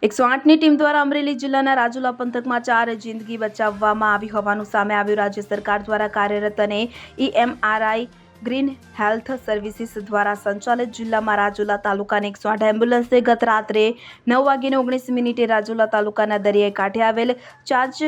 108ની team દ્વારા અમરેલી જિલ્લાના રાજુલા પંથકમાં 4 જિંદગી બચાવવામાં આવી હોવાનું સામે આવ્યું। રાજ્ય સરકાર દ્વારા કાર્યરત અને EMRI ગ્રીન હેલ્થ સર્વિસીસ દ્વારા સંચાલિત જિલ્લામાં રાજુલા તાલુકાની 108 એમ્બ્યુલન્સે ગત રાત્રે 9:19 રાજુલા તાલુકાના દરિયાઈ કાંઠે આવેલ ચાંચ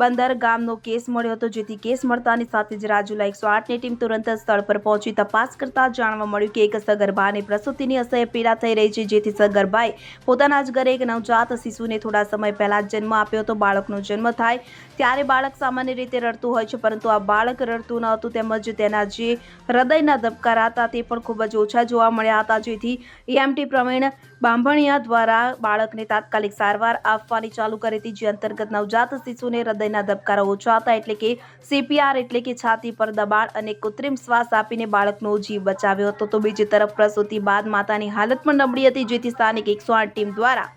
બંદર ગામનો કેસ મળ્યો હતો, જેથી કેસ મળતાની સાથે જ રાજુલા 108ની ટીમ તુરંત સ્થળ પર પહોંચી તપાસ કરતા જાણવા મળ્યું કે એક સગર્ભાને પ્રસૂતિની અસહ્ય પીડા થઈ રહી છે, જેથી સગર્ભાએ પોતાના જ ઘરે એક નવજાત શિશુને થોડા સમય પહેલા જન્મ આપ્યો હતો। બાળકનો જન્મ થાય ત્યારે બાળક સામાન્ય રીતે રડતું હોય છે, પરંતુ આ બાળક રડતું ન હતું, તેમજ તેના જે હૃદયના ધબકારા હતા તે પણ ખૂબ જ ઓછા જોવા મળ્યા હતા, જેથી EMT પ્રવીણ બાંભણિયા દ્વારા બાળકને તાત્કાલિક સારવાર આપવાની ચાલુ કરી હતી, જે અંતર્ગત નવજાત શિશુને હૃદયના ધબકારા ઓછા હતા એટલે કે CPR એટલે કે છાતી પર દબાણ અને કૃત્રિમ શ્વાસ આપીને બાળકનો જીવ બચાવ્યો હતો। તો બીજી તરફ પ્રસૂતિ બાદ માતાની હાલત પણ નબળી હતી, જેથી સ્થાનિક 108 ટીમ દ્વારા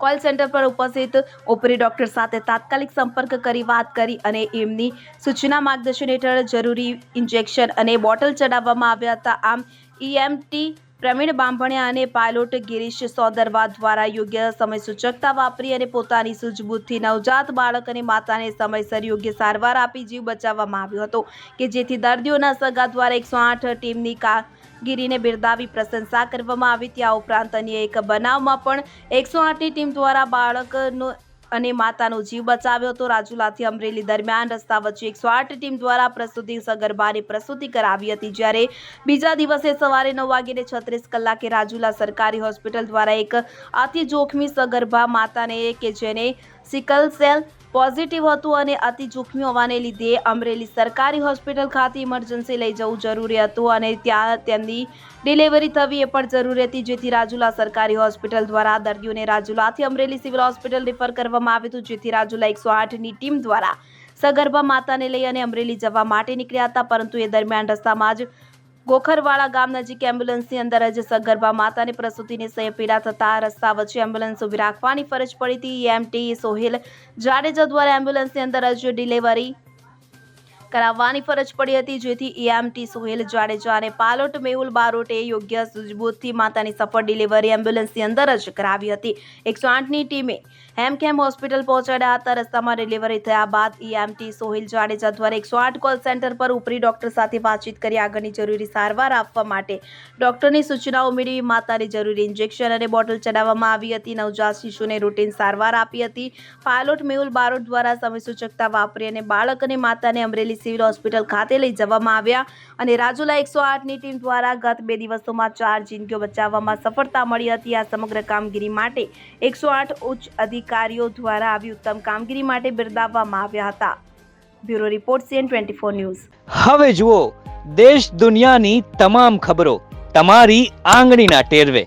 કોલ સેન્ટર પર ઉપસ્થિત ઓપરી ડોક્ટર સાથે તાત્કાલિક સંપર્ક કરી વાત કરી અને એમની સૂચના માર્ગદર્શન હેઠળ જરૂરી ઇન્જેક્શન અને બોટલ ચડાવવામાં આવ્યા હતા। આમ EMT પ્રવીણ બાંભણિયા અને પાયલોટ ગિરીશ સોદરવા દ્વારા યોગ્ય સમય સૂચકતા વાપરી અને પોતાની સૂઝબૂછથી નવજાત બાળક અને માતાને સમયસર યોગ્ય સારવાર આપી જીવ બચાવવામાં આવ્યો હતો, કે જેથી દર્દીઓના સગા દ્વારા 108 ટીમની કામગીરીને બિરદાવી પ્રશંસા કરવામાં આવી હતી। આ ઉપરાંત અન્ય એક બનાવમાં પણ 108ની ટીમ દ્વારા બાળકનો અને માતાનો જીવ બચાવ્યો હતો। રાજુલાથી અમરેલી દરમિયાન રસ્તા વચ્ચે 108 ટીમ દ્વારા પ્રસૂતિ સગર્ભાની પ્રસૂતિ કરાવી હતી, જ્યારે બીજા દિવસે સવારે 9:36 રાજુલા સરકારી હોસ્પિટલ દ્વારા એક અતિ જોખમી સગર્ભા માતાને કે જેને સિકલ સેલ પોઝિટિવ હતું અને અતિ જોખમી હોવાને લીધે અમરેલી સરકારી હોસ્પિટલ ખાતે ઇમરજન્સી લઈ જવું જરૂરી હતું અને ત્યાં તેમની ડિલિવરી થવી એ પણ જરૂરી હતી, જેથી રાજુલા સરકારી હોસ્પિટલ દ્વારા દર્દીઓને રાજુલાથી અમરેલી સિવિલ હોસ્પિટલ રિફર કરવામાં આવ્યું હતું, જેથી રાજુલા 108ની ટીમ દ્વારા સગર્ભા માતાને લઈ અને અમરેલી જવા માટે નીકળ્યા હતા, પરંતુ એ દરમિયાન રસ્તામાં જ ગોખરવાડા ગામ નજીક એમ્બ્યુલન્સની અંદર જ સગર્ભા માતાને પ્રસૂતિની અસહ્ય પીડા થતા રસ્તા વચ્ચે એમ્બ્યુલન્સ ઊભી રાખવાની ફરજ પડી હતી। EMT સોહેલ જાડેજા દ્વારા એમ્બ્યુલન્સની અંદર જ ડિલિવરી કરાવવાની ફરજ પડી હતી, જેથી EMT સોહેલ જાડેજા અને પાયલોટ મેહુલ બારોટે યોગ્ય સૂઝબૂછથી માતાની સફળ ડિલિવરી એમ્બ્યુલન્સની અંદર જ કરાવી હતી। 108ની ટીમે હેમખેમ હોસ્પિટલ પહોંચાડ્યા હતા। રસ્તામાં ડિલિવરી થયા બાદ EMT સોહેલ જાડેજા દ્વારા 108 કોલ સેન્ટર પર ઉપરી ડોક્ટર સાથે વાતચીત કરી આગળની જરૂરી સારવાર આપવા માટે ડોક્ટરની સૂચનાઓ મેળવી માતાને જરૂરી ઇન્જેક્શન અને બોટલ ચડાવવામાં આવી હતી। નવજાત શિશુને રૂટીન સારવાર આપી હતી। પાયલોટ મેહુલ બારોટ દ્વારા સમય સૂચકતા વાપરી અને બાળક અને માતાને અમરેલી સિવિલ હોસ્પિટલ ખાતે લઈ જવામાં આવ્યા અને રાજુલા 108ની ટીમ દ્વારા ગત 2 દિવસોમાં 4 જિંદગીઓ બચાવવામાં સફળતા મળી હતી। આ સમગ્ર કામગીરી માટે 108 ઉચ્ચ અધિકારીઓ દ્વારા આવી ઉત્તમ કામગીરી માટે બિરદાવવામાં આવ્યા હતા। Bureau report CN24 news. હવે જુઓ દેશ દુનિયાની તમામ ખબરો તમારી આંગળીના ટેરવે।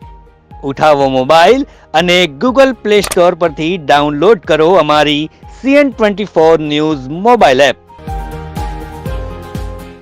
ઉઠાવો મોબાઈલ અને Google Play Store પરથી ડાઉનલોડ કરો અમારી CN24 ન્યૂઝ મોબાઈલ એપ।